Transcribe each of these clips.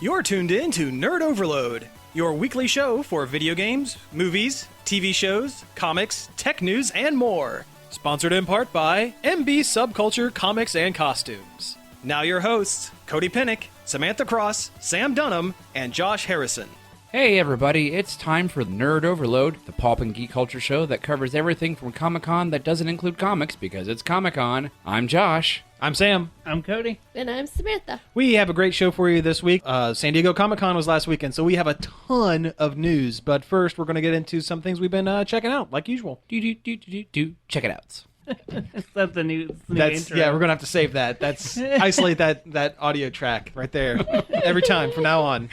You're tuned in to Nerd Overload, your weekly show for video games, movies, TV shows, comics, tech news, and more. Sponsored in part by MB Subculture Comics and Costumes. Now your hosts, Cody Pinnick, Samantha Cross, Sam Dunham, and Josh Harrison. Hey everybody, it's time for Nerd Overload, the pulp and geek culture show that covers everything from Comic-Con that doesn't include comics because it's Comic-Con. I'm Josh. I'm Sam. I'm Cody. And I'm Samantha. We have a great show for you this week. San Diego Comic-Con was last weekend, so we have a ton of news. But first, we're going to get into some things we've been checking out, like usual. Check it out. That's the new intro. Yeah, we're going to have to save that. That's isolate that audio track right there. Every time from now on.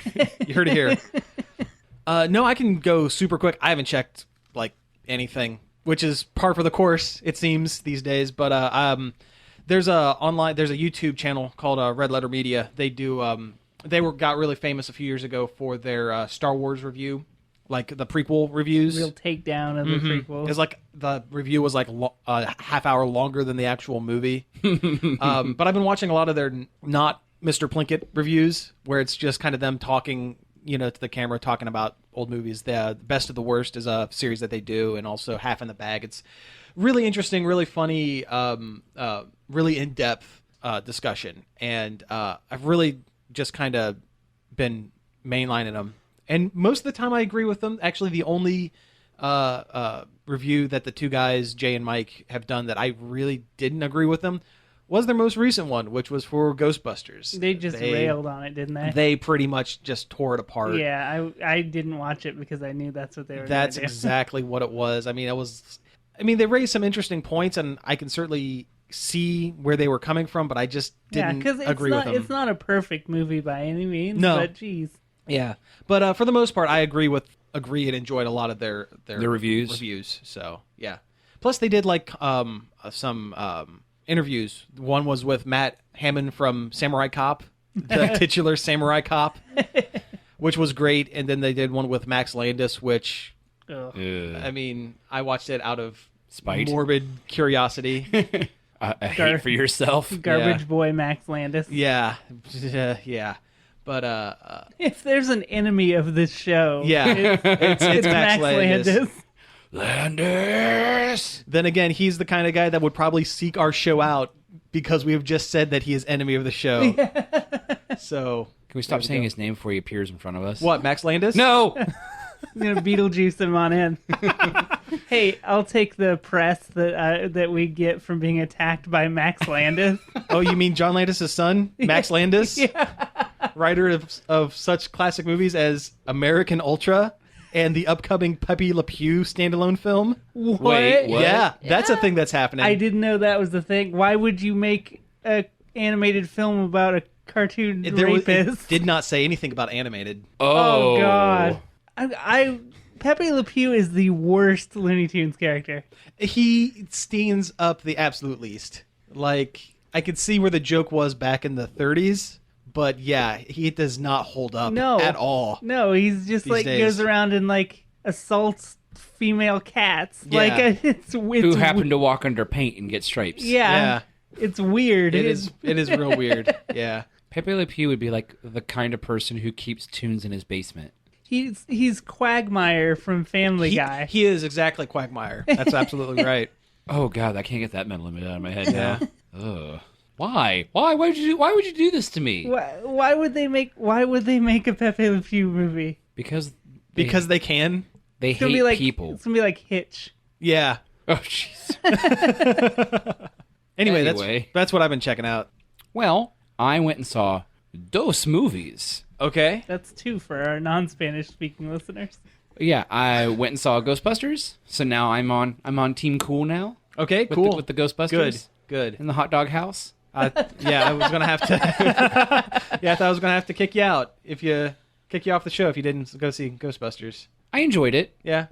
You heard it here. No, I can go super quick. I haven't checked like anything, which is par for the course, it seems, these days. But there's a YouTube channel called Red Letter Media. They do got really famous a few years ago for their Star Wars review, like the prequel reviews. Real takedown of the prequel. It's like the review was like a half hour longer than the actual movie. But I've been watching a lot of their not Mr. Plinkett reviews, where it's just kind of them talking, to the camera, talking about old movies. The Best of the Worst is a series that they do, and also Half in the Bag. It's really interesting, really funny, really in-depth discussion. And I've really just kind of been mainlining them. And most of the time I agree with them. Actually, the only review that the two guys, Jay and Mike, have done that I really didn't agree with them was their most recent one, which was for Ghostbusters. They railed on it, didn't they? They pretty much just tore it apart. Yeah, I didn't watch it because I knew that's what they were going to do. That's exactly what it was. I mean, they raised some interesting points, and I can certainly see where they were coming from, but I just didn't agree with them. It's not a perfect movie by any means, no. But geez. Yeah, but for the most part, I agree and enjoyed a lot of their reviews. So yeah. Plus, they did like some interviews. One was with Matt Hammond from Samurai Cop, the titular Samurai Cop, which was great. And then they did one with Max Landis, which, I mean, I watched it out of spite, morbid curiosity. A hate for yourself. Garbage boy Max Landis. Yeah. Yeah. But if there's an enemy of this show, it's Max Landis. Landis! Then again, he's the kind of guy that would probably seek our show out because we have just said that he is enemy of the show. Yeah. So can we stop saying his name before he appears in front of us? What, Max Landis? No! I'm going to Beetlejuice him on in. Hey, I'll take the press that we get from being attacked by Max Landis. Oh, you mean John Landis' son, Max Landis? Yeah. Writer of such classic movies as American Ultra and the upcoming Pepe Le Pew standalone film. What? Wait, what? Yeah, that's a thing that's happening. I didn't know that was the thing. Why would you make an animated film about a cartoon rapist? It did not say anything about animated. Oh God. Pepe Le Pew is the worst Looney Tunes character. He stands up the absolute least. Like, I could see where the joke was back in the 30s, but yeah, he does not hold up at all. No, he's just like days. Goes around and like assaults female cats. Yeah. Like it's who happen to walk under paint and get stripes. Yeah. It's weird. It is real weird. Yeah. Pepe Le Pew would be like the kind of person who keeps tunes in his basement. He's Quagmire from Family Guy. He is exactly Quagmire. That's absolutely right. Oh God, I can't get that mental image out of my head now. Ugh. Why? Why would you do this to me? Why would they make a Pepe Le Pew movie? Because they can. They hate people. It's gonna be like Hitch. Yeah. Oh jeez. Anyway, that's what I've been checking out. Well, I went and saw Dos movies. Okay. That's 2 for our non-Spanish speaking listeners. Yeah, I went and saw Ghostbusters. So now I'm on Team Cool now. Okay, cool. With the Ghostbusters. Good. In the hot dog house. Yeah, I was gonna have to. I thought I was gonna have to kick you off the show if you didn't go see Ghostbusters. I enjoyed it. Yeah.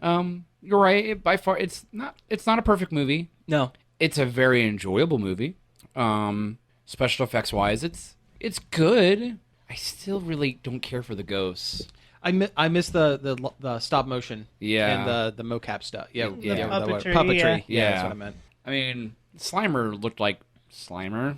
You're right. By far, it's not a perfect movie. No. It's a very enjoyable movie. Special effects wise, it's good. I still really don't care for the ghosts. I miss the stop motion. Yeah. And the mocap stuff. Yeah. Puppetry. Puppetry. Yeah. That's what I meant. I mean, Slimer looked like Slimer.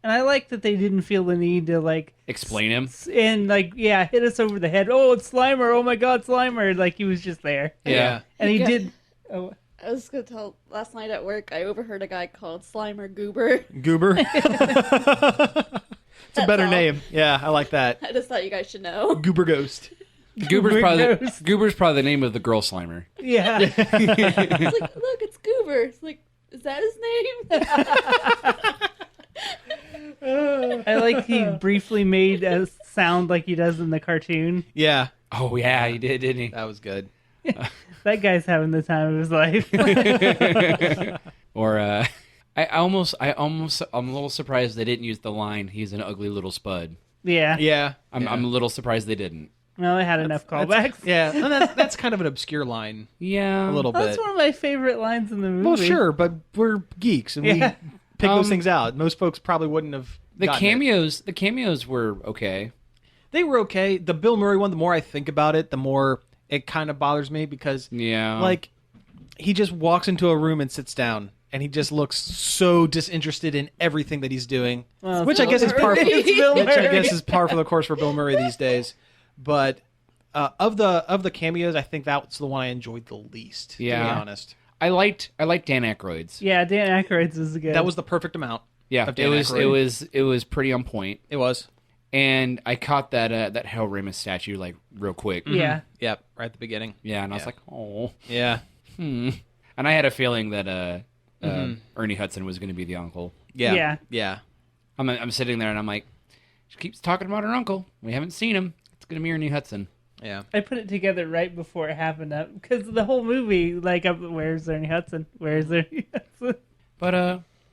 And I like that they didn't feel the need to like Explain him. and like hit us over the head. Oh, it's Slimer! Oh my God, Slimer! Like he was just there. Yeah. And he Yeah. did. Oh, I was gonna tell. Last night at work, I overheard a guy called Slimer Goober. Goober. It's a better all. name. Yeah, I like that. I just thought you guys should know. Goober Ghost. Goober's probably Ghost. Goober's probably the name of the girl Slimer. yeah. It's like, look, it's Goober. It's like, is that his name? I like he briefly made a sound like he does in the cartoon. Yeah, Oh yeah, he did, didn't he? that was good. That guy's having the time of his life. Or I'm a little surprised they didn't use the line, "He's an ugly little spud." yeah. Yeah, I'm a little surprised they didn't. Well, it had enough callbacks. yeah. And that's kind of an obscure line, Yeah, a little That's bit. one of my favorite lines in the movie. Well, sure, but we're geeks and Yeah. we pick those things out. Most folks probably wouldn't have. The gotten it. the cameos were okay. They were okay. The Bill Murray one, the more I think about it, the more it kind of bothers me because, Yeah, like, he just walks into a room and sits down, and he just looks so disinterested in everything that he's doing, Well, which I guess is par. It's Bill Which I Murray. guess is par for the course for Bill Murray these days. But of the cameos, I think that's the one I enjoyed the least. To Yeah. be honest, I liked Dan Aykroyd's. Yeah, Dan Aykroyd's is good. that was the perfect amount. Yeah, Of Dan it Aykroyd. was pretty on point. It was. And I caught that Hal Ramis statue like real quick. Yeah. Yep, right at the beginning. Yeah, and I was Yeah. like, oh. Yeah, And I had a feeling that Ernie Hudson was going to be the uncle. yeah, Yeah. yeah. I'm sitting there and I'm like, she keeps talking about her uncle. We haven't seen him. It's going to be Ernie Hudson. Yeah. I put it together right before it happened because the whole movie, like, where's Ernie Hudson? Where's Ernie Hudson? But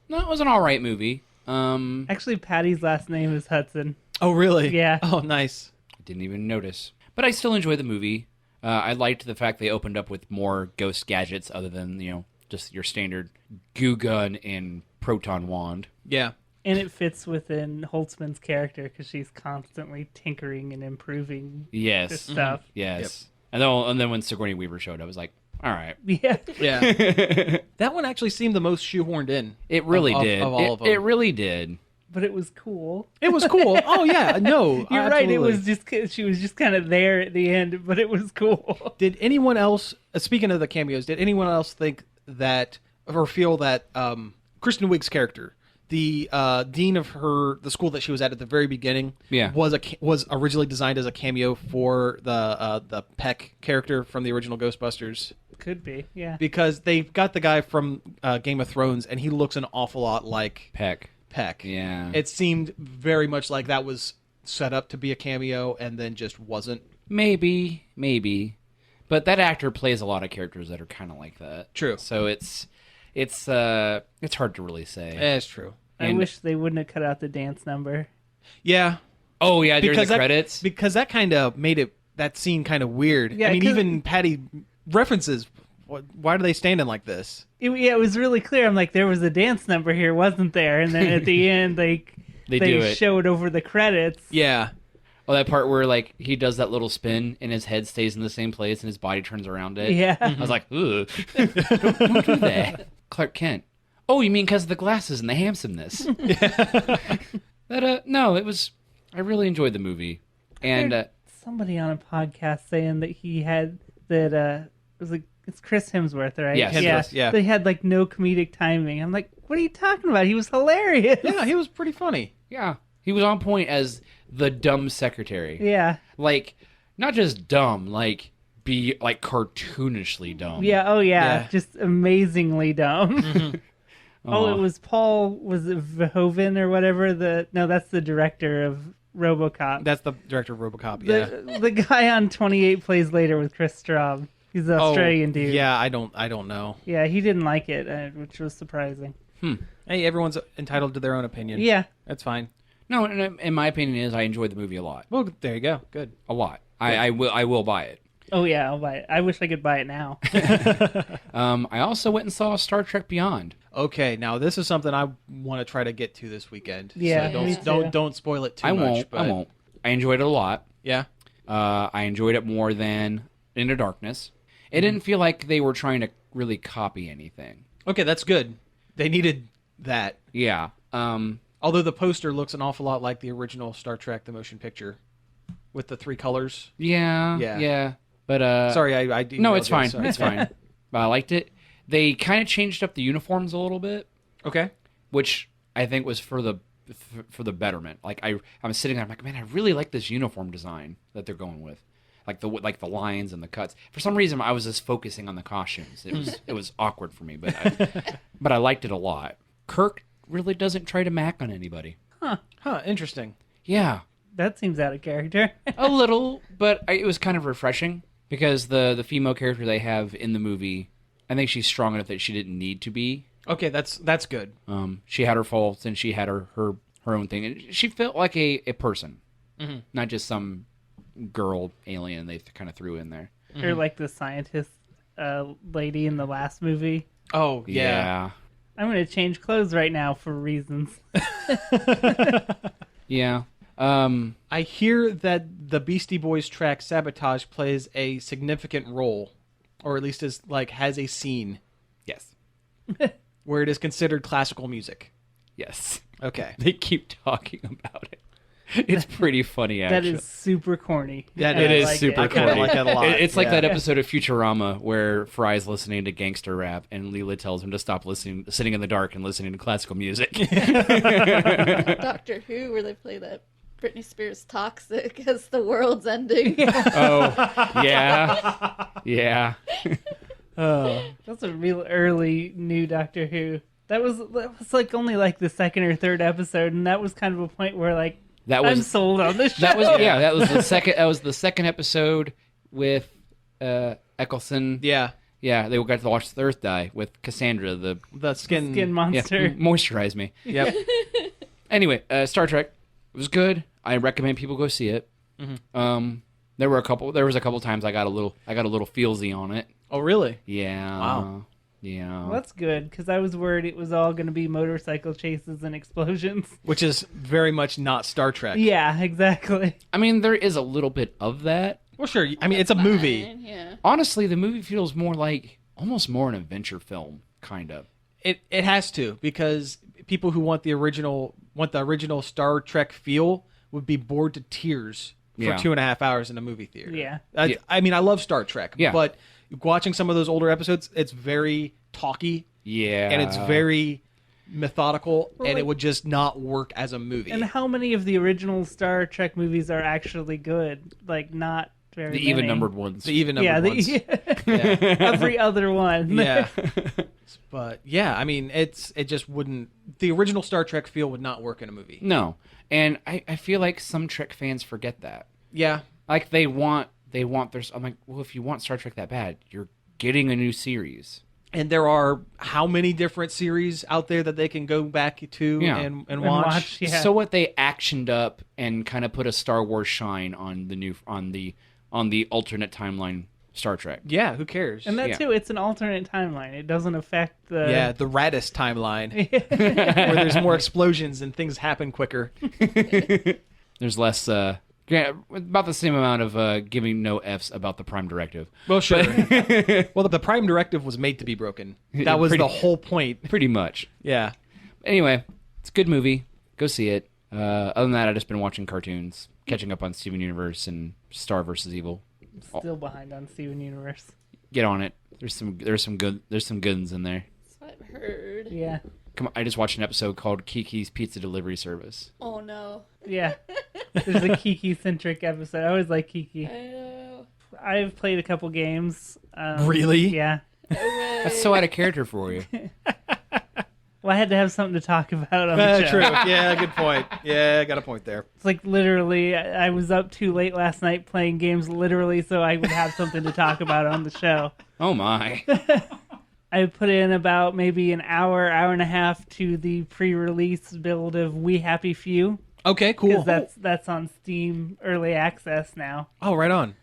no, it was an all right movie. Actually, Patty's last name is Hudson. Oh, really? Yeah. Oh, nice. I didn't even notice. But I still enjoyed the movie. I liked the fact they opened up with more ghost gadgets other than, just your standard goo gun and proton wand. Yeah. And it fits within Holtzman's character because she's constantly tinkering and improving Yes. this stuff. Yes. And then when Sigourney Weaver showed, I was like, all right. Yeah. Yeah. That one actually seemed the most shoehorned in. It really did. Of all of them. It really did. But it was cool. It was cool. Oh, yeah. No. You're right. It absolutely. was just she was just kind of there at the end, but it was cool. Did anyone else, speaking of the cameos, did anyone else think that or feel that Kristen Wiig's character, the dean of the school that she was at the very beginning, Yeah. was originally designed as a cameo for the Peck character from the original Ghostbusters? Could be, yeah. Because they got the guy from Game of Thrones, and he looks an awful lot like Peck. Peck. Yeah. It seemed very much like that was set up to be a cameo and then just wasn't. Maybe. But that actor plays a lot of characters that are kind of like that. True. So it's hard to really say. It's true. I And- wish they wouldn't have cut out the dance number. Yeah. Oh yeah, during the that, credits. Because that kind of made that scene kind of weird. Yeah, I mean, 'cause- even Patty references, why are they standing like this? It was really clear. I'm like, there was a dance number here, wasn't there? And then at the end, They do it. show it over the credits. Yeah. Oh, that part where like he does that little spin and his head stays in the same place and his body turns around it. Yeah. I was like, ugh. Don't do that. Clark Kent. Oh, you mean because of the glasses and the handsomeness? No, it was. I really enjoyed the movie, and Somebody on a podcast saying that he had that it was like it's Chris Hemsworth, right? Yes. Hemsworth, yeah. They had like no comedic timing. I'm like, what are you talking about? He was hilarious. Yeah, he was pretty funny. yeah, he was on point as the dumb secretary. Yeah. Like, not just dumb, like be like cartoonishly dumb. Yeah. Oh yeah. Yeah. Just amazingly dumb. Oh, Aw. it was Paul. Was it Verhoeven or whatever? That's the director of RoboCop. That's the director of RoboCop. Yeah. The guy on 28 Plays Later with Chris Straub. He's the Australian dude. Yeah, I don't know. Yeah, he didn't like it, which was surprising. Hey, everyone's entitled to their own opinion. Yeah. That's fine. No, in my opinion, is I enjoyed the movie a lot. Well, there you go. Good. A lot. I will buy it. Oh yeah, I'll buy it. I wish I could buy it now. I also went and saw Star Trek Beyond. Okay, now this is something I want to try to get to this weekend. Yeah, so me too. don't spoil it too I much. won't. But I won't. I enjoyed it a lot. Yeah. I enjoyed it more than Into Darkness. It didn't feel like they were trying to really copy anything. Okay, that's good. They needed that. Yeah. Although the poster looks an awful lot like the original Star Trek, the motion picture, with the 3 colors. Yeah. But Sorry, I no, it's fine. Sorry. It's fine. But I liked it. They kind of changed up the uniforms a little bit, Okay. which I think was for the betterment. Like I'm sitting there, I'm like, man, I really like this uniform design that they're going with, like the lines and the cuts. For some reason, I was just focusing on the costumes. It was awkward for me, but I liked it a lot. Kirk really doesn't try to mac on anybody. Huh, interesting. Yeah, That seems out of character. a little, but it was kind of refreshing because the female character they have in the movie, I think she's strong enough that she didn't need to be. Okay, that's good. She had her faults and she had her own thing. And she felt like a person, not just some girl alien they kind of threw in there. Or like the scientist lady in the last movie. Oh, yeah. I'm going to change clothes right now for reasons. Yeah. I hear that the Beastie Boys track Sabotage plays a significant role, or at least has a scene Yes. where it is considered classical music. Yes. Okay. They keep talking about it. It's pretty funny, actually. That is super corny. That And It I is like super I kind of corny. like that a lot. It's like Yeah. that episode of Futurama where Fry's listening to gangster rap and Leela tells him to stop sitting in the dark and listening to classical music. Doctor Who, where they play that Britney Spears Toxic as the world's ending. Oh, yeah. Yeah. That's a real early new Doctor Who. That was like only like the second or third episode, and that was kind of a point where like That I'm was sold on this show. that was the second episode with Eccleston. Yeah. Yeah, they got to watch the Earth die with Cassandra, the The skin. Skin monster. moisturize me. Yep. Anyway, Star Trek, it was good. I recommend people go see it. There was a couple times I got a little feelsy on it. Oh, really? Yeah. Wow. Yeah. Well, that's good because I was worried it was all going to be motorcycle chases and explosions. Which is very much not Star Trek. Yeah, exactly. I mean, there is a little bit of that. Well, sure. I mean, it's a movie. Fine, yeah. Honestly, the movie feels almost more an adventure film, kind of. It has to, because people who want the original Star Trek feel would be bored to tears for Yeah. 2.5 hours in a movie theater. Yeah. I mean, I love Star Trek, Yeah. but watching some of those older episodes, it's very talky Yeah. and it's very methodical, Well, and like- it would just not work as a movie. And how many of the original Star Trek movies are actually good? Like, not very the many. even-numbered ones. The even numbered ones. Yeah. Every other one. Yeah. But yeah, I mean, it just wouldn't. The original Star Trek feel would not work in a movie. No. And I feel like some Trek fans forget that. Yeah. Like, they want I'm like, well, if you want Star Trek that bad, you're getting a new series. And there are how many different series out there that they can go back to Yeah. and watch? Yeah. So what they actioned up and kind of put a Star Wars shine on the alternate timeline Star Trek. Yeah, who cares? And that Yeah. too, it's an alternate timeline. It doesn't affect the yeah, the Radis timeline, where there's more explosions and things happen quicker. There's less about the same amount of giving no Fs about the Prime Directive. Well, sure. Well, the Prime Directive was made to be broken. That was Pretty- the whole point. Pretty much. Yeah. Anyway, it's a good movie. Go see it. Other than that, I've just been watching cartoons, catching up on Steven Universe and Star vs. Evil. still behind on Steven Universe. Get on it. There's some good ones in there. That's what I've heard. Yeah. Come on, I just watched an episode called Kiki's Pizza Delivery Service. Oh no. Yeah. There's a Kiki-centric episode. I always like Kiki. I know. I've played a couple games. Really? Yeah. No way. That's so out of character for you. Well, I had to have something to talk about on the show. True. Yeah, good point. Yeah, I got a point there. It's like literally, I was up too late last night playing games literally so I would have something to talk about on the show. Oh my. I put in about maybe an hour and a half to the pre-release build of We Happy Few. Okay, cool. Because that's on Steam Early Access now. Oh, right on.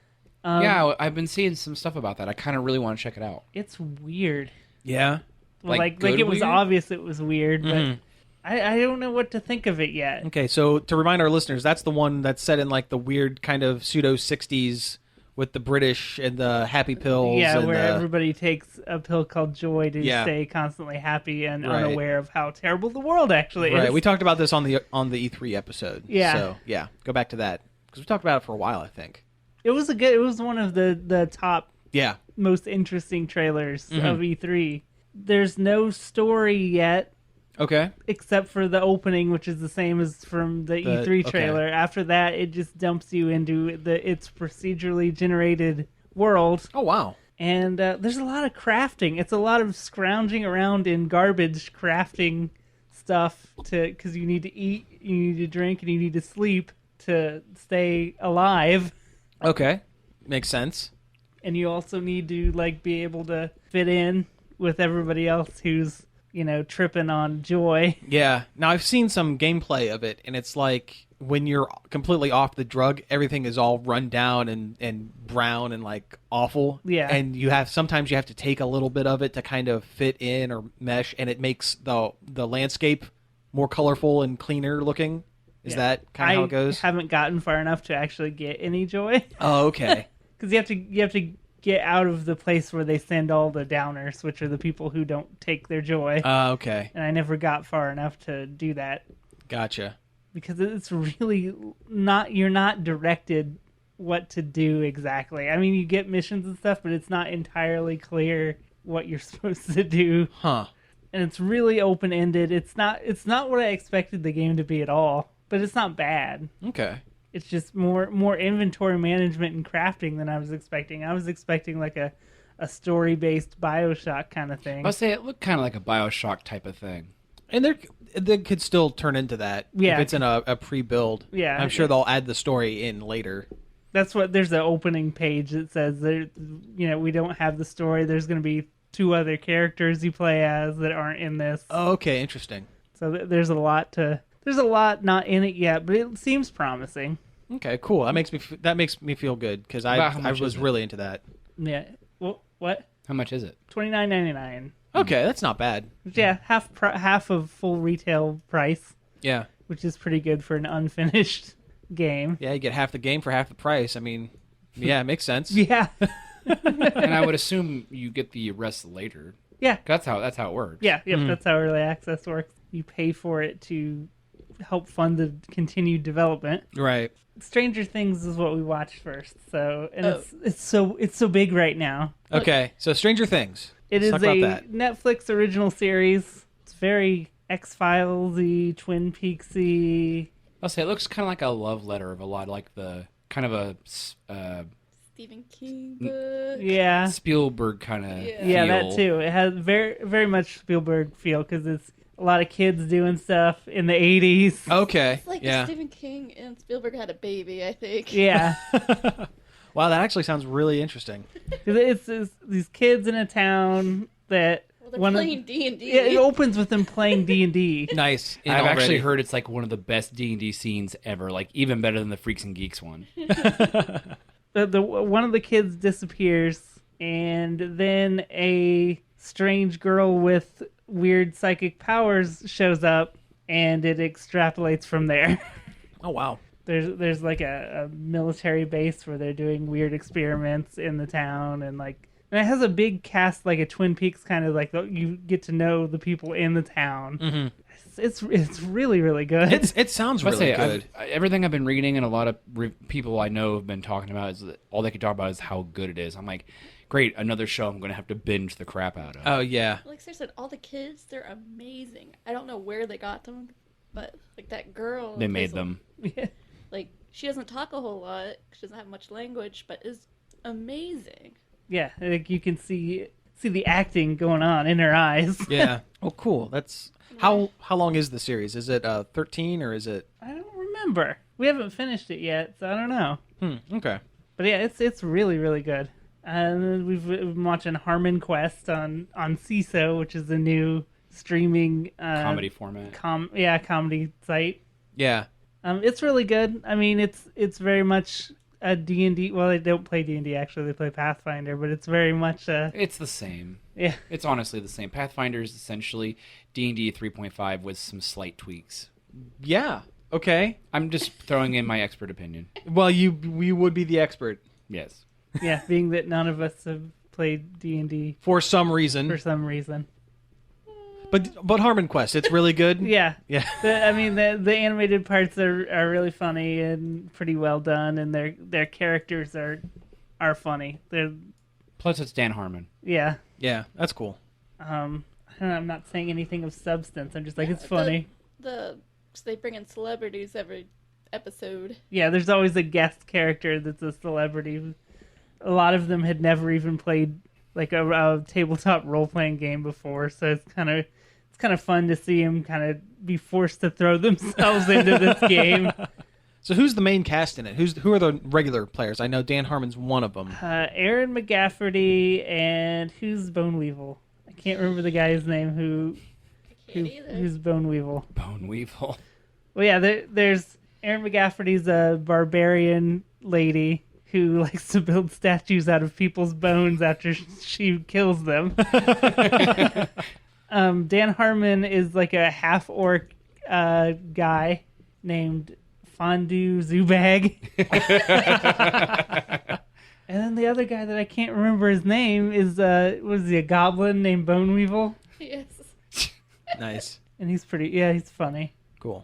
Yeah, I've been seeing some stuff about that. I kind of really want to check it out. It's weird. Yeah. Well, Like like good it was weird? obvious it was weird, but Mhm. I don't know what to think of it yet. Okay, so to remind our listeners, that's the one that's set in like the weird kind of pseudo 60s with the British and the happy pills. Yeah, and where the, everybody takes a pill called joy to Yeah. stay constantly happy and Right. unaware of how terrible the world actually right. is. We talked about this on the E3 episode. Yeah. So yeah, go back to that because we talked about it for a while. I think. It was one of the top Yeah. most interesting trailers Mm-hmm. of E3. There's no story yet Okay. except for the opening, which is the same as from the E3 okay. trailer. After that, it just dumps you into its procedurally generated world. Oh wow. And there's a lot of crafting. It's a lot of scrounging around in garbage crafting stuff because you need to eat, you need to drink, and you need to sleep to stay alive. Okay. Makes sense. And you also need to like be able to fit in with everybody else who's tripping on joy. Yeah. Now I've seen some gameplay of it, and it's like when you're completely off the drug, everything is all run down and brown and like awful. Yeah. And sometimes you have to take a little bit of it to kind of fit in or mesh, and it makes the landscape more colorful and cleaner looking. Is Yeah. that kind of how it goes? I haven't gotten far enough to actually get any joy Oh, okay. because you have to get out of the place where they send all the downers, which are the people who don't take their joy. Okay. And I never got far enough to do that Gotcha. because it's really you're not directed what to do exactly. I mean, you get missions and stuff, but it's not entirely clear what you're supposed to do. Huh. And it's really open-ended. It's not what I expected the game to be at all, but it's not bad. Okay. It's just more inventory management and crafting than I was expecting. I was expecting like a story-based BioShock kind of thing. I'll say it looked kind of like a Bioshock type of thing. And they could still turn into that Yeah. if it's in a pre-build. Yeah. I'm sure they'll add the story in later. That's what there's an opening page that says there. We don't have the story. There's going to be 2 other characters you play as that aren't in this. Oh, okay. Interesting. So there's a lot not in it yet, but it seems promising. Okay, cool. That makes me feel good because About how I much was is it? really into that. Yeah. Well, what? How much is it? $29.99. Okay, that's not bad. Yeah, half of full retail price, Yeah, which is pretty good for an unfinished game. yeah. You get half the game for half the price. I mean, yeah, it makes sense. Yeah. And I would assume you get the rest later. Yeah. That's how it works. Yeah, yep, that's how early access works. You pay for it to help fund the continued development. Right. Stranger Things is what we watched first, so it's so big right now. Okay, so Stranger Things. It Let's is talk a about that. Netflix original series. It's very X-Files-y, Twin Peaks-y. I'll say it looks kind of like a love letter of a lot, like the kind of a Stephen King book. Yeah, Spielberg kind of yeah, that too. It has very very much Spielberg feel because it's a lot of kids doing stuff in the 80s. Okay. It's like Yeah. if Stephen King and Spielberg had a baby, I think. Yeah. Wow, that actually sounds really interesting. 'Cause it's these kids in a town that Well, they're playing D&D. Yeah, it opens with them playing D&D. Nice. I've already. actually heard it's like one of the best D&D scenes ever, like even better than the Freaks and Geeks one. The one of the kids disappears, and then a strange girl with weird psychic powers shows up, and it extrapolates from there. Oh wow. There's like a military base where they're doing weird experiments in the town, and it has a big cast, like a Twin Peaks kind of, like you get to know the people in the town. Mm-hmm. It's really really good. It sounds I'll really say, good. everything I've been reading and a lot of people I know have been talking about is that all they can talk about is how good it is. I'm like, great, another show I'm going to have to binge the crap out of. Oh yeah. Like seriously, all the kids, they're amazing. I don't know where they got them, but like that girl. They made plays, them. Yeah. Like she doesn't talk a whole lot. She doesn't have much language, but is amazing. Yeah, like you can see the acting going on in her eyes. Yeah. Oh cool. That's how long is the series? Is it 13 or is it? I don't remember. We haven't finished it yet, so I don't know. Okay. But yeah, it's really really good. And we've been watching Harmon Quest on CISO, which is the new streaming Comedy format. comedy site. Yeah. It's really good. I mean, it's very much a D&D. Well, they don't play D&D actually; they play Pathfinder, but it's very much It's the same. yeah. It's honestly the same. Pathfinder is essentially D&D 3.5 with some slight tweaks. Yeah. Okay. I'm just throwing in my expert opinion. Well, we would be the expert. Yes. Yeah, being that none of us have played D&D For some reason. for some reason. But Harmon Quest, it's really good. Yeah. Yeah. The animated parts are really funny and pretty well done, and their characters are funny. Plus, it's Dan Harmon. Yeah. Yeah, that's cool. I don't know, I'm not saying anything of substance. I'm just like, it's funny. So they bring in celebrities every episode. Yeah, there's always a guest character that's a celebrity. A lot of them had never even played like a tabletop role-playing game before, so it's kind of fun to see them kind of be forced to throw themselves into this game. So who's the main cast in it? Who are the regular players? I know Dan Harmon's one of them. Aaron McGafferty and who's Bone Weevil? I can't remember the guy's name who's Bone Weevil. Bone Weevil. Well, yeah, there's Aaron McGafferty's a barbarian lady who likes to build statues out of people's bones after she kills them. Dan Harmon is like a half-orc guy named Fondue Zubag. And then the other guy that I can't remember his name is, was he a goblin named Bone Weevil? Yes. Nice. And he's funny. Cool.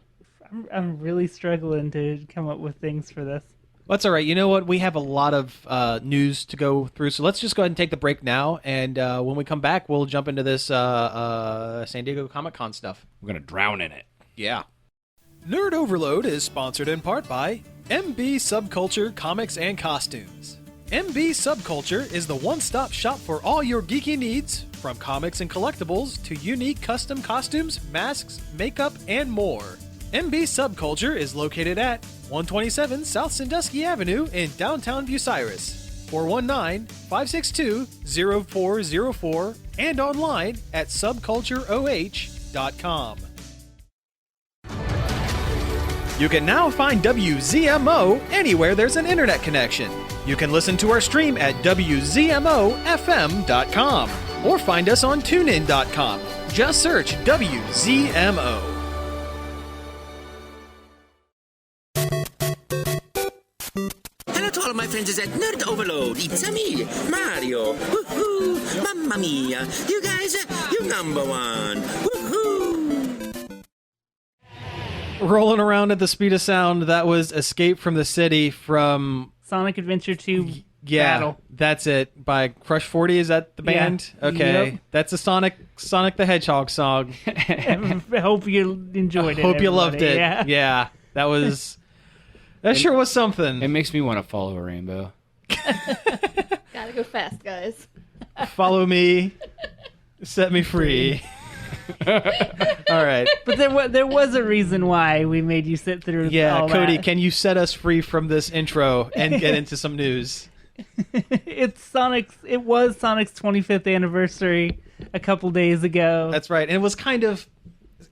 I'm really struggling to come up with things for this. That's all right. You know what? We have a lot of news to go through, so let's just go ahead and take the break now. And when we come back, we'll jump into this San Diego Comic-Con stuff. We're going to drown in it. Yeah. Nerd Overload is sponsored in part by MB Subculture Comics and Costumes. MB Subculture is the one-stop shop for all your geeky needs, from comics and collectibles to unique custom costumes, masks, makeup, and more. MB Subculture is located at 127 South Sandusky Avenue in downtown Bucyrus, 419-562-0404, and online at subcultureoh.com. You can now find WZMO anywhere there's an internet connection. You can listen to our stream at WZMOFM.com or find us on TuneIn.com. Just search WZMO. Hello to all of my friends at Nerd Overload. It's me, Mario. Woohoo! Mamma mia! You guys, you number one. Woohoo! Rolling around at the speed of sound, that was Escape from the City from... Sonic Adventure 2 Yeah, Battle. that's it. By Crush 40, is that the band? Yeah. Okay. Yep. That's a Sonic the Hedgehog song. I hope you enjoyed it. Hope you loved everybody. it. Yeah. That was... That sure was something. It makes me want to follow a rainbow. Gotta go fast, guys. Follow me. Set me free. All right. But there was a reason why we made you sit through Yeah, all Cody, that. can you set us free from this intro and get into some news? It was Sonic's 25th anniversary a couple days ago. That's right. And it was kind of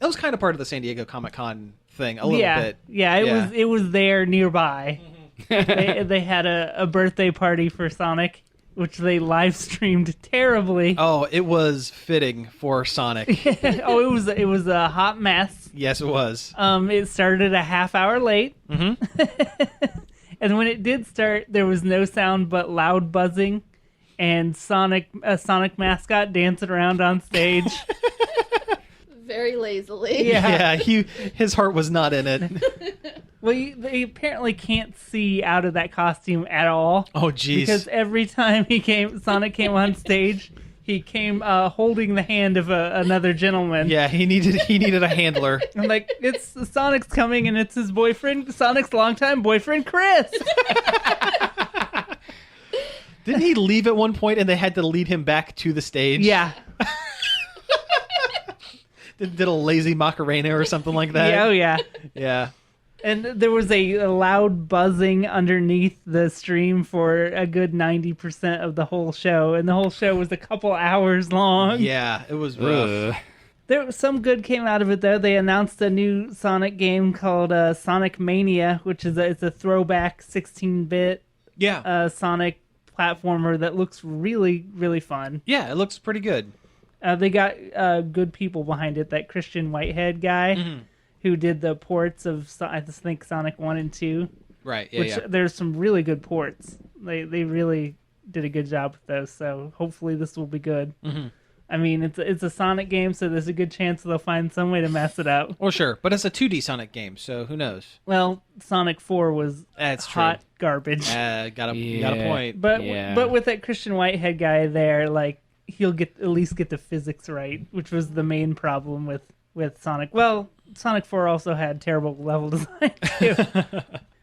part of the San Diego Comic-Con thing a little bit. Yeah, it was there nearby. they had a birthday party for Sonic, which they live streamed terribly. Oh, it was fitting for Sonic. It was a hot mess. Yes, it was. It started a half hour late. Mm-hmm. And when it did start, there was no sound but loud buzzing and a Sonic mascot dancing around on stage. Very lazily. Yeah. His heart was not in it. Well, they apparently can't see out of that costume at all. Oh, jeez. Because every time Sonic came on stage, he came holding the hand of another gentleman. Yeah, he needed a handler. I'm like, it's Sonic's coming, and it's his boyfriend, Sonic's longtime boyfriend, Chris. Didn't he leave at one point and they had to lead him back to the stage? Yeah. Did a lazy Macarena or something like that? Yeah, oh yeah. Yeah. And there was a loud buzzing underneath the stream for a good 90% of the whole show, and the whole show was a couple hours long. Yeah, it was rough. There was some good came out of it though. They announced a new Sonic game called Sonic Mania, which is it's a throwback 16-bit Sonic platformer that looks really, really fun. Yeah, it looks pretty good. They got good people behind it. That Christian Whitehead guy who did the ports of, I think, Sonic 1 and 2. Right, yeah, There's some really good ports. They really did a good job with those. So hopefully this will be good. Mm-hmm. I mean, it's a Sonic game, so there's a good chance they'll find some way to mess it up. Well, sure, but it's a 2D Sonic game, so who knows? Well, Sonic 4 was That's hot garbage. Got a point. But Yeah. but with that Christian Whitehead guy there, like he'll at least get the physics right, which was the main problem with Sonic. Well, Sonic 4 also had terrible level design too.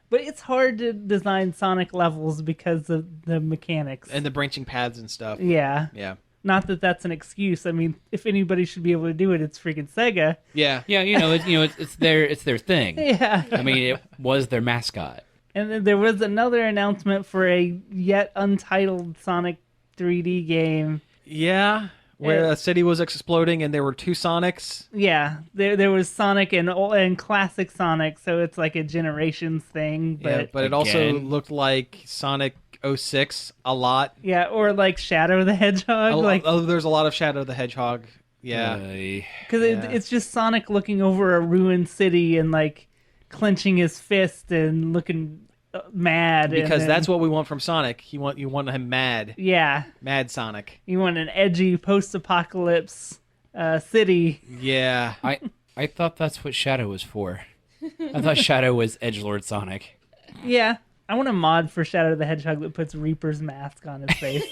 But it's hard to design Sonic levels because of the mechanics. And the branching paths and stuff. Yeah. Yeah. Not that that's an excuse. I mean, if anybody should be able to do it, it's freaking Sega. Yeah. Yeah, it's their thing. Yeah. I mean, it was their mascot. And then there was another announcement for a yet untitled Sonic 3D game. Yeah. Where a city was exploding and there were two Sonics. Yeah, there was Sonic and classic Sonic, so it's like a generations thing. But it also Again? looked like Sonic 06 a lot. yeah, or like Shadow the Hedgehog, There's a lot of Shadow the Hedgehog. Yeah. because yeah. it's just Sonic looking over a ruined city and like clenching his fist and looking mad. Because that's what we want from Sonic. You want him mad. Yeah, Mad Sonic. you want an edgy post-apocalypse city. Yeah. I thought that's what Shadow was for. I thought Shadow was Edgelord Sonic. Yeah. I want a mod for Shadow the Hedgehog that puts Reaper's mask on his face.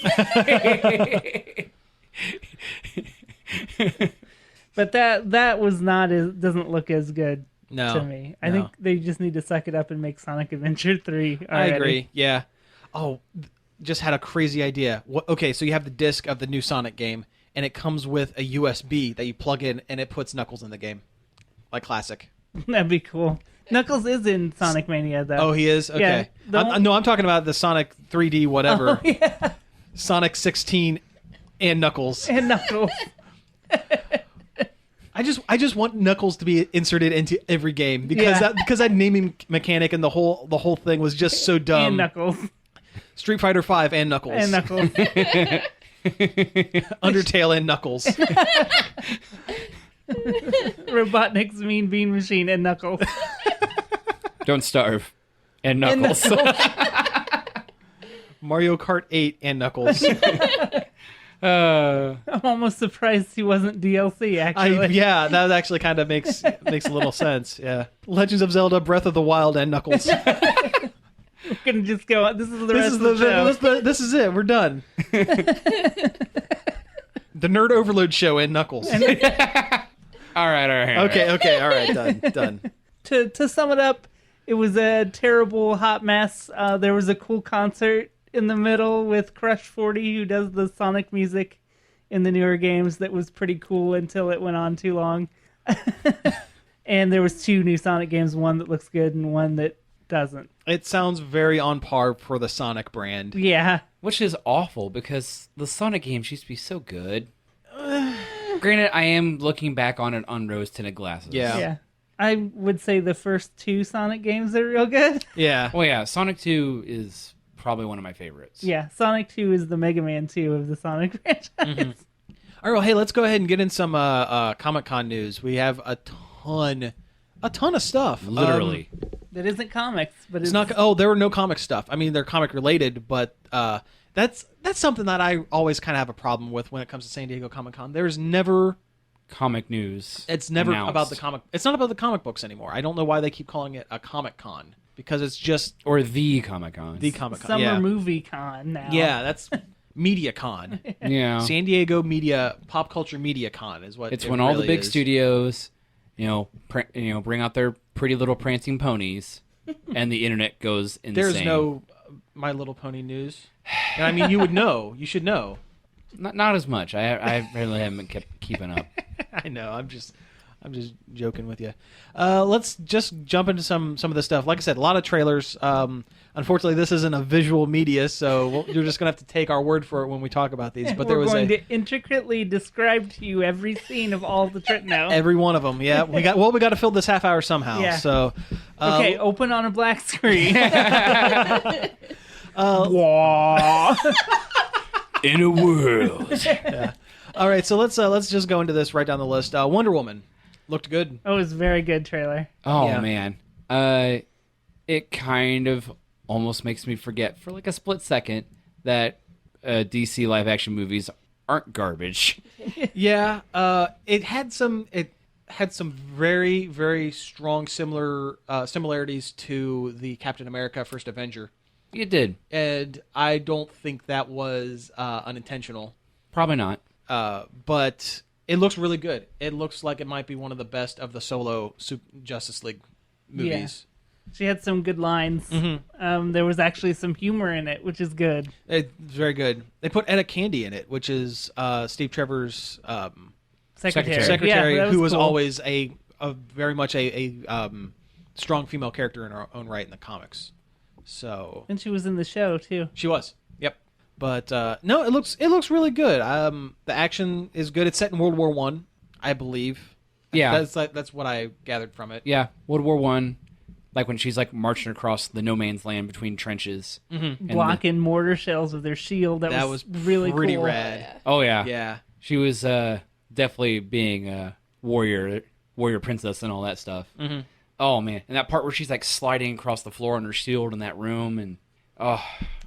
But that was doesn't look as good No. to me. I no. think they just need to suck it up and make Sonic Adventure 3 already. I agree. Yeah. Oh, just had a crazy idea. Okay, so you have the disc of the new Sonic game, and it comes with a USB that you plug in, and it puts Knuckles in the game, like classic. That'd be cool. Knuckles is in Sonic Mania, though. Oh, he is? Okay. Yeah, No, I'm talking about the Sonic 3D whatever. Oh, yeah. Sonic 16 and Knuckles. And Knuckles. I just want Knuckles to be inserted into every game because Yeah. that naming mechanic and the whole thing was just so dumb. And Knuckles. Street Fighter 5 and Knuckles. And Knuckles. Undertale and Knuckles. Robotnik's Mean Bean Machine and Knuckles. Don't starve. And Knuckles. Mario Kart 8 and Knuckles. I'm almost surprised he wasn't DLC, actually. Yeah, that actually kind of makes a little sense. Yeah. Legends of Zelda Breath of the Wild and Knuckles. We're going to just go on. This is the rest of the show. This is it. We're done. The Nerd Overload Show and Knuckles. All right. Okay, all right, done. To sum it up, it was a terrible hot mess. There was a cool concert in the middle with Crush 40, who does the Sonic music in the newer games. That was pretty cool until it went on too long. And there was 2 new Sonic games, one that looks good and one that doesn't. It sounds very on par for the Sonic brand. Yeah. Which is awful because the Sonic games used to be so good. Granted, I am looking back on it on rose-tinted glasses. Yeah. Yeah. I would say the first 2 Sonic games are real good. Yeah. Well, yeah, Sonic 2 is probably one of my favorites. Yeah, Sonic 2 is the Mega Man 2 of the Sonic franchise. Mm-hmm. All right, well, hey, let's go ahead and get in some Comic-Con news. We have a ton of stuff. Literally. That isn't comics, but It's not. Oh, there were no comic stuff. I mean, they're comic related, but that's something that I always kind of have a problem with when it comes to San Diego Comic-Con. There's never Comic news. It's never announced. about the comic. It's not about the comic books anymore. I don't know why they keep calling it a Comic-Con because it's just Or the Comic-Con. the Comic-Con. Summer Yeah, Movie Con now. yeah, that's MediaCon. Yeah. San Diego Media Pop Culture MediaCon is what It's it when all the really big is. studios, bring out their pretty little prancing ponies, and the internet goes insane. There's no My Little Pony news, and I mean you would know. You should know. Not as much. I really haven't kept keeping up. I know. I'm just joking with you. Let's just jump into some of the stuff. Like I said, a lot of trailers. Unfortunately, this isn't a visual media, so you're just gonna have to take our word for it when we talk about these. But there We're was going to intricately describe to you every scene of all the no. every one of them. Yeah, we got to fill this half hour somehow. Yeah. So Okay, open on a black screen. In a world. all right. So let's just go into this right down the list. Wonder Woman looked good. Oh, it was a very good trailer. Oh Yeah. man, it kind of almost makes me forget for like a split second that DC live action movies aren't garbage. Yeah, it had some very, very strong similarities to the Captain America First Avenger, It did. and I don't think that was unintentional. Probably not. But it looks really good. It looks like it might be one of the best of the solo Justice League movies. She had some good lines. There was actually some humor in it, which is good. It's very good. They put Etta Candy in it, which is Steve Trevor's secretary, Yeah, that who was cool. always a very much a strong female character in her own right in the comics. So And she was in the show too. she was. Yep. But no, it looks really good. The action is good. It's set in World War One, I believe. Yeah. That's what I gathered from it. Yeah, World War One, like when she's like marching across the no man's land between trenches. And Blocking mortar shells with their shield. That was really pretty cool. rad. Oh yeah, Yeah. She was definitely being a warrior princess and all that stuff. Mm-hmm. Oh man, and that part where she's like sliding across the floor on her shield in that room, and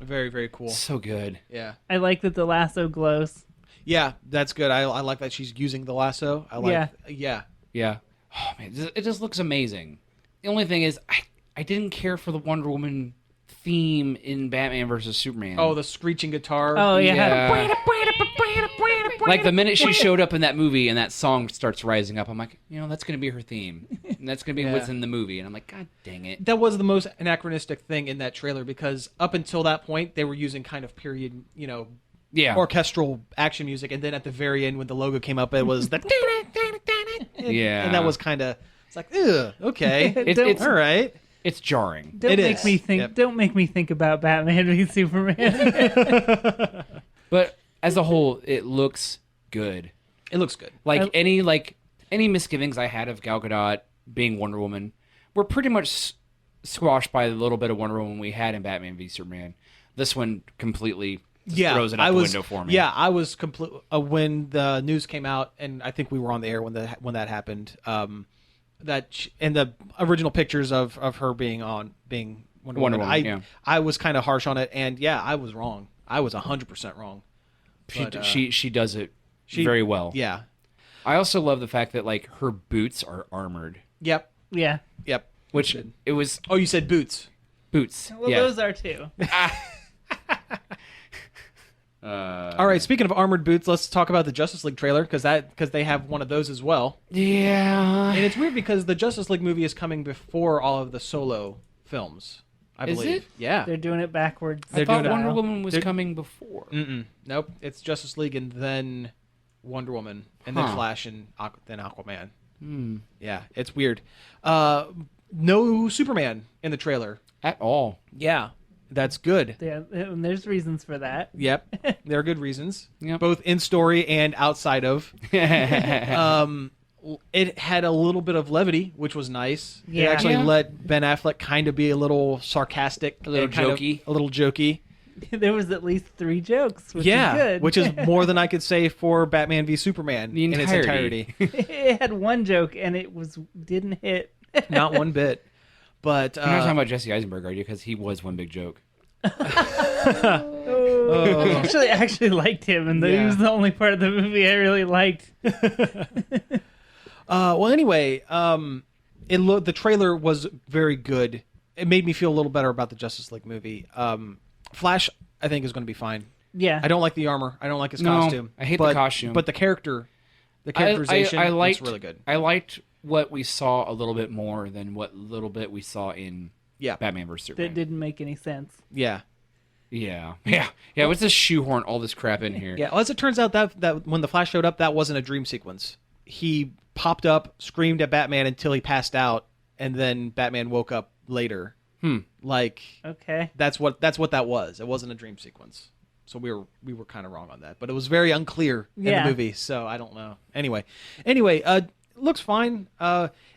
Very, very cool. so good. Yeah. I like that the lasso glows. Yeah, that's good. I like that she's using the lasso. I like yeah. Yeah. Oh man, it just looks amazing. The only thing is, I didn't care for the Wonder Woman theme in Batman versus Superman. Oh, the screeching guitar. Oh yeah. Yeah. Like the minute she showed up in that movie and that song starts rising up, I'm like, that's going to be her theme. And that's going to be what's in the movie. And I'm like, God dang it. That was the most anachronistic thing in that trailer because up until that point they were using kind of period, Yeah. orchestral action music, and then at the very end when the logo came up, it was the Yeah. and that was kind of it's like, ugh, okay, It's all right. It's jarring. Don't It make is. me think. Yep. Don't make me think about Batman v Superman. But as a whole, it looks good. It looks good. Any misgivings I had of Gal Gadot being Wonder Woman were pretty much squashed by the little bit of Wonder Woman we had in Batman v Superman. This one completely throws it out the window for me. Yeah, I was complete when the news came out, and I think we were on the air when that happened. And the original pictures of her being Wonder Woman, I was kind of harsh on it, and yeah, I was wrong. I was 100% wrong. But, She does it very well. Yeah. I also love the fact that like her boots are armored, Yep. yeah. Yep. which it was Oh, you said boots. boots. Well, yeah. those are too. All right. Speaking of armored boots, let's talk about the Justice League trailer because they have one of those as well. Yeah. And it's weird because the Justice League movie is coming before all of the solo films. I Is believe. it? Yeah. They're doing it backwards. I thought doing it- Wonder Woman was coming before. Nope. It's Justice League and then Wonder Woman and then Flash and then Aquaman. Yeah, it's weird. No Superman in the trailer. At all. Yeah, that's good. Yeah, and there's reasons for that. Yep, there are good reasons. Yep. Both in story and outside of. It had a little bit of levity, which was nice. It Yeah. actually Yeah. let Ben Affleck kind of be a little sarcastic, A little and kind of jokey. a little jokey. There was at least 3 jokes, which Yeah, is good. which is more than I could say for Batman v Superman The in its entirety. entirety. It had one joke and it didn't hit. Not one bit. But You're not talking about Jesse Eisenberg, are you? Because he was one big joke. I actually liked him, and he Yeah. was the only part of the movie I really liked. well, anyway, the trailer was very good. It made me feel a little better about the Justice League movie. Flash, I think, is going to be fine. Yeah, I don't like the armor. I don't like his No, costume. I hate the costume. But the characterization I liked, looks really good. I liked what we saw a little bit more than what little bit we saw in Batman vs. Superman. that didn't make any sense. Yeah. Yeah. What's this shoehorn all this crap in here? Yeah. Well, as it turns out, that when the Flash showed up, that wasn't a dream sequence. He popped up, screamed at Batman until he passed out, and then Batman woke up later. Like Okay. that's what that was. It wasn't a dream sequence. So we were kind of wrong on that, but it was very unclear in the movie. So I don't know. Anyway, looks fine.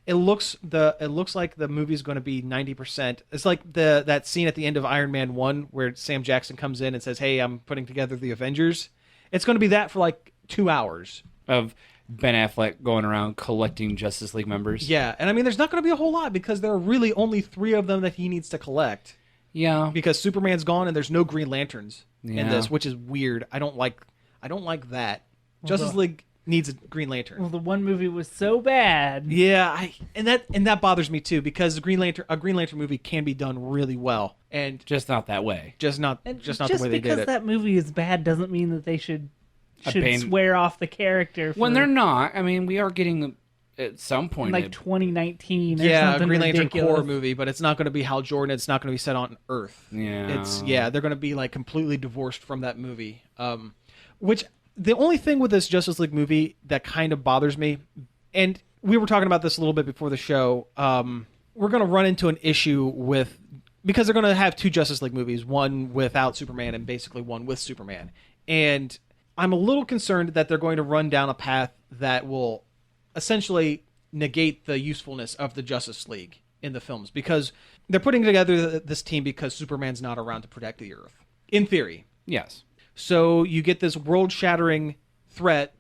It looks like the movie's going to be 90%. It's like that scene at the end of Iron Man 1 where Sam Jackson comes in and says, "Hey, I'm putting together the Avengers." It's going to be that for like 2 hours. Of Ben Affleck going around collecting Justice League members. Yeah, and I mean, there's not going to be a whole lot because there are really only 3 of them that he needs to collect. Yeah. because Superman's gone and there's no Green Lanterns in Yeah. this, which is weird. I don't like that. Justice League needs a Green Lantern. Well, the one movie was so bad. Yeah, and that bothers me too, because a Green Lantern movie can be done really well, and Just not that way. just not And the way they did because it. that movie is bad doesn't mean that they should pain- swear off the character. When for- they're not, I mean, we are getting at some point. in like 2019 or Yeah, a something Green Lantern ridiculous. core movie, but it's not going to be Hal Jordan. It's not going to be set on Earth. Yeah. They're going to be like completely divorced from that movie. Which the only thing with this Justice League movie that kind of bothers me, and we were talking about this a little bit before the show. We're going to run into an issue because they're going to have two Justice League movies, one without Superman and basically one with Superman, and I'm a little concerned that they're going to run down a path that will essentially negate the usefulness of the Justice League in the films, because they're putting together this team because Superman's not around to protect the Earth, in theory. Yes. So you get this world-shattering threat,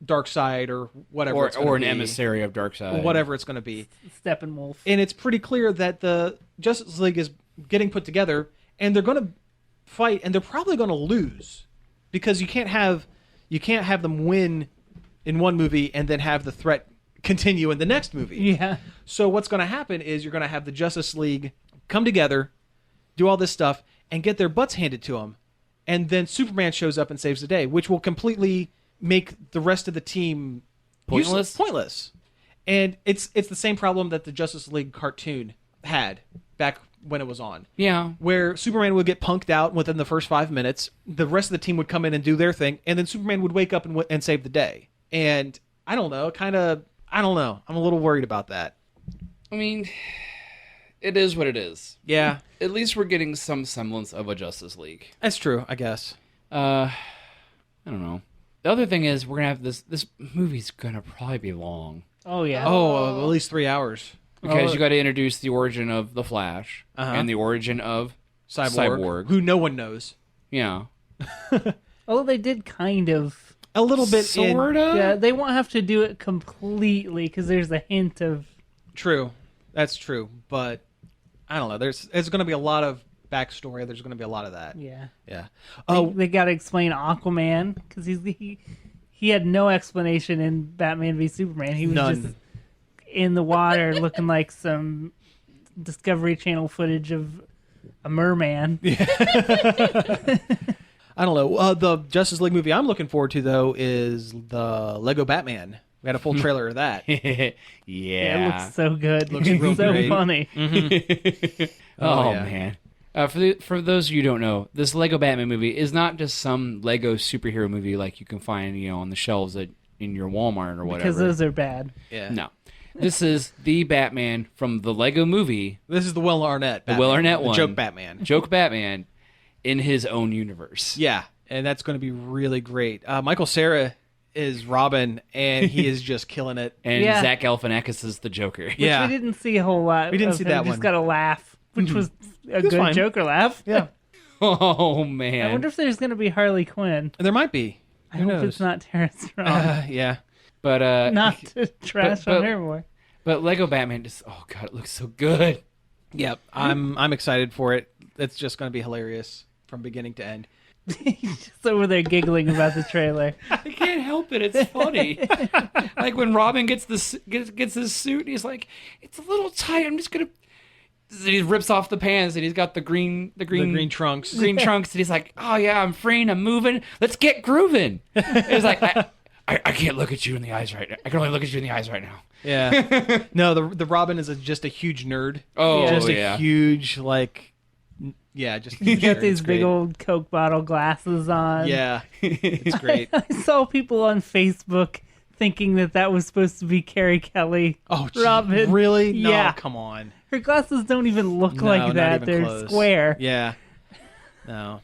Darkseid or whatever, it's gonna Or an be, emissary of Darkseid. or whatever it's going to be. Steppenwolf. And it's pretty clear that the Justice League is getting put together, and they're going to fight, and they're probably going to lose, because you can't have them win in one movie and then have the threat continue in the next movie. Yeah. So what's going to happen is you're going to have the Justice League come together, do all this stuff, and get their butts handed to them, and then Superman shows up and saves the day, which will completely make the rest of the team pointless. And it's the same problem that the Justice League cartoon had back when it was on. Yeah. Where Superman would get punked out within the first 5 minutes, the rest of the team would come in and do their thing, and then Superman would wake up and save the day. And I don't know, I don't know. I'm a little worried about that. I mean, it is what it is. Yeah, At least we're getting some semblance of a Justice League. that's true, I guess. I don't know. The other thing is we're gonna have this movie's gonna probably be long Oh yeah. Oh, at least 3 hours. because you got to introduce the origin of the Flash Uh-huh. and the origin of Cyborg, who no one knows. yeah, Oh, they did kind of. A little bit sorta. Yeah, they won't have to do it completely because there's a hint of. True, that's true. But I don't know. There's going to be a lot of backstory. There's going to be a lot of that. Yeah. Yeah. They got to explain Aquaman because he had no explanation in Batman v Superman. He was None. just in the water looking like some Discovery Channel footage of a merman. I don't know. The Justice League movie I'm looking forward to, though, is the Lego Batman. We had a full trailer of that. Yeah, yeah. it looks so good. Looks It's real so great. funny. Oh, yeah. man. For those of you who don't know, this Lego Batman movie is not just some Lego superhero movie like you can find, on the shelves in your Walmart or whatever. Because those are bad. Yeah. No. This is the Batman from the Lego movie, This is the Will Arnett Batman. Will Arnett the one. joke Batman. Joke Batman, in his own universe. Yeah, and that's going to be really great. Michael Cera is Robin, and he is just killing it. And Yeah. Zach Galifianakis is the Joker. Yeah. We didn't see a whole lot. We didn't of see him. that Just one. got a laugh, which was a was good fine. Joker laugh. Yeah. Oh, I man. wonder if there's going to be Harley Quinn. And there might be. I Who hope knows? it's not Tara Strong. Yeah. But, Not to trash but- on her more. but Lego Batman just, oh, God, it looks so good. Yep. I'm excited for it. It's just going to be hilarious from beginning to end. He's just over there giggling about the trailer. I can't help it. It's funny. Like when Robin gets his suit, and he's like, "It's a little tight. I'm just gonna." He rips off the pants, and he's got the green trunks. green trunks, and he's like, "Oh yeah, I'm freeing. I'm moving. Let's get grooving." It's like I can't look at you in the eyes right now. I can only look at you in the eyes right now. Yeah. No, the Robin is just a huge nerd. Oh Just yeah. a huge, just a He's huge got nerd. these It's big great. old Coke bottle glasses on. Yeah. It's great. I saw people on Facebook thinking that was supposed to be Carrie Kelly. Oh, gee, Robin. really? No, Yeah. come on. Her glasses don't even look No, like not that. even They're close. square. Yeah. No.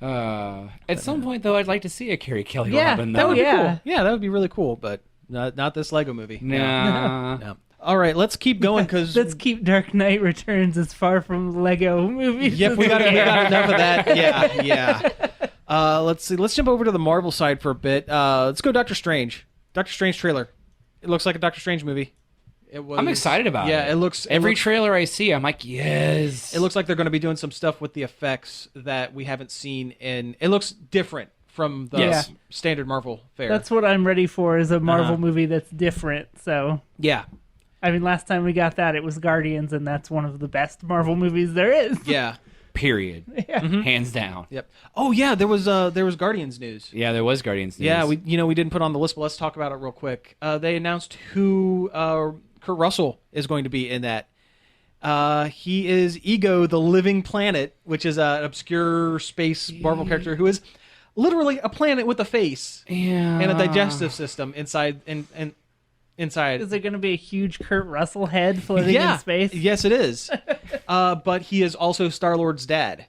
At some point, though, I'd like to see a Carrie Kelly Yeah, Robin. that Though. would be cool. Yeah, that would be really cool, but not this Lego movie. Nah. No. All right, let's keep going because Let's keep Dark Knight Returns as far from Lego movies. yep, as we got can. enough of that. Yeah. Let's see. Let's jump over to the Marvel side for a bit. Let's go Doctor Strange. Doctor Strange trailer. It looks like a Doctor Strange movie. It was. I'm excited about it. Yeah, it looks every trailer I see, I'm like, yes. It looks like they're going to be doing some stuff with the effects that we haven't seen in. It looks different from the standard Marvel fare. That's what I'm ready for, is a Marvel movie that's different. So yeah. I mean, last time we got that, it was Guardians, and that's one of the best Marvel movies there is. Yeah. Period. Yeah. Hands down. Yep. Oh yeah, there was Guardians news. Yeah, there was Guardians news. Yeah, we didn't put it on the list, but let's talk about it real quick. They announced who Kurt Russell is going to be in that. He is Ego, the Living Planet, which is an obscure space Marvel character who is literally a planet with a face and a digestive system inside. Inside. Is there going to be a huge Kurt Russell head floating in space? Yes, it is. But he is also Star-Lord's dad.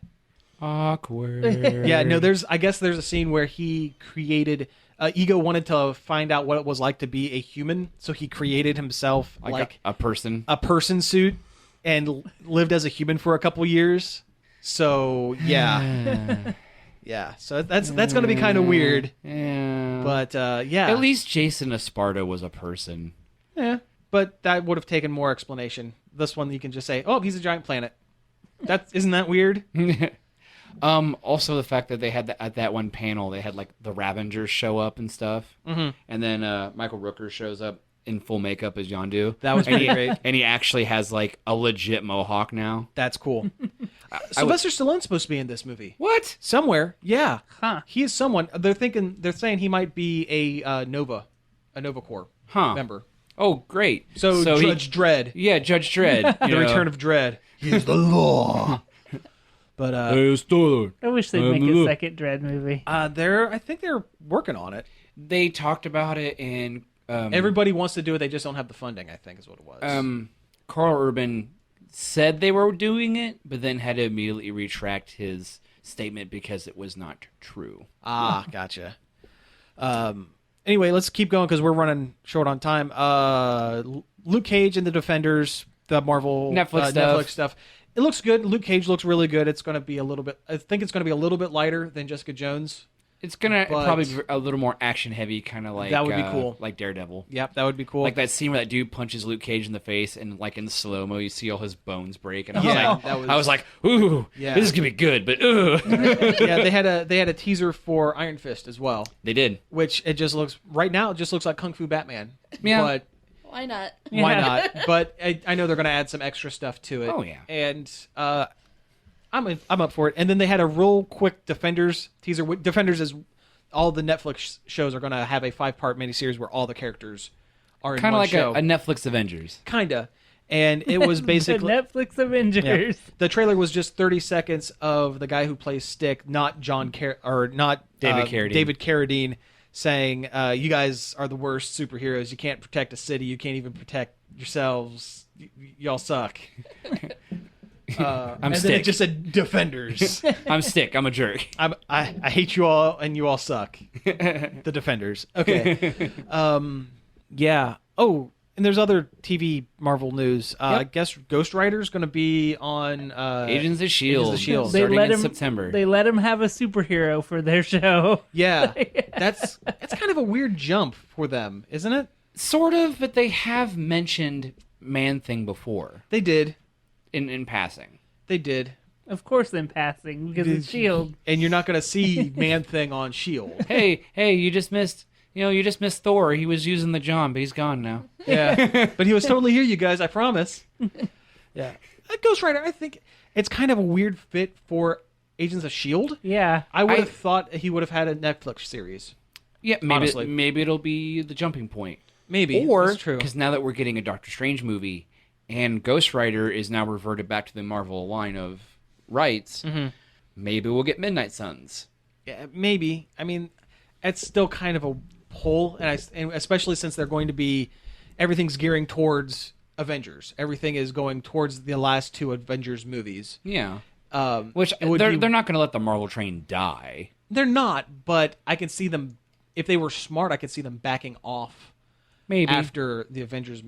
Awkward. Yeah, no, I guess there's a scene where he created... Ego wanted to find out what it was like to be a human, so he created himself like a person. A person suit and lived as a human for a couple years. So, yeah. Yeah, so that's going to be kind of weird. Yeah. But, yeah. At least Jason Esparta was a person. Yeah, but that would have taken more explanation. This one, you can just say, oh, he's a giant planet. Isn't that weird? Also, the fact that they had at that one panel, they had like the Ravengers show up and stuff. Mm-hmm. And then Michael Rooker shows up in full makeup as Yondu. That was pretty great. And he actually has like a legit mohawk now. That's cool. Sylvester Stallone's supposed to be in this movie. What? Somewhere, yeah. Huh. He is someone. They're saying he might be a Nova Corps member. Oh, great. So Judge Dredd. Yeah, Judge Dredd. The Return of Dredd. He is the law. But I wish they'd make a second Dredd movie. I think they're working on it. They talked about it in. Everybody wants to do it. They just don't have the funding, I think is what it was. Carl Urban said they were doing it, but then had to immediately retract his statement because it was not true. Gotcha. Anyway, let's keep going because we're running short on time. Luke Cage and the Defenders, the Marvel Netflix stuff. It looks good. Luke Cage looks really good. It's going to be I think it's going to be a little bit lighter than Jessica Jones. It's gonna probably be a little more action heavy, kind of like that would be cool, like Daredevil. Yep, that would be cool. Like that scene where that dude punches Luke Cage in the face, and like in slow mo, you see all his bones break. And I was like, ooh, this is gonna be good, but ooh. Yeah, they had a teaser for Iron Fist as well. They did, which it just looks like Kung Fu Batman. Yeah, but why not? Why not? But I know they're gonna add some extra stuff to it. Oh yeah, and I'm up for it. And then they had a real quick Defenders teaser. Defenders is all the Netflix shows are going to have a 5-part miniseries where all the characters are in one show. Kind of like a Netflix Avengers. Kinda. And it was basically... the Netflix Avengers. Yeah. The trailer was just 30 seconds of the guy who plays Stick, not David Carradine, saying, you guys are the worst superheroes. You can't protect a city. You can't even protect yourselves. Y'all suck. I'm Stick. Then it just said Defenders. I'm Stick. I'm a jerk. I hate you all, and you all suck. The Defenders. Okay. Yeah. Oh, and there's other TV Marvel news. I guess Ghost Rider's going to be on Agents of S.H.I.E.L.D. Starting in September. They let him have a superhero for their show. Yeah. That's kind of a weird jump for them, isn't it? Sort of, but they have mentioned Man-Thing before. They did. In passing. They did. Of course in passing, because it's S.H.I.E.L.D. And you're not going to see Man-Thing on S.H.I.E.L.D. Hey, you just missed Thor. He was using the John, but he's gone now. Yeah. But he was totally here, you guys, I promise. Yeah. Ghost Rider, I think it's kind of a weird fit for Agents of S.H.I.E.L.D. Yeah. I would have thought he would have had a Netflix series. Yeah, maybe it'll be the jumping point. Maybe. Or, that's true. Because now that we're getting a Doctor Strange movie, and Ghost Rider is now reverted back to the Marvel line of rights, maybe we'll get Midnight Suns. Yeah, maybe. I mean, it's still kind of a pull, and especially since they're going to be, everything's gearing towards Avengers. Everything is going towards the last 2 Avengers movies. Yeah. Which they're not going to let the Marvel train die. They're not, but I can see them, if they were smart, I could see them backing off. Maybe. After the Avengers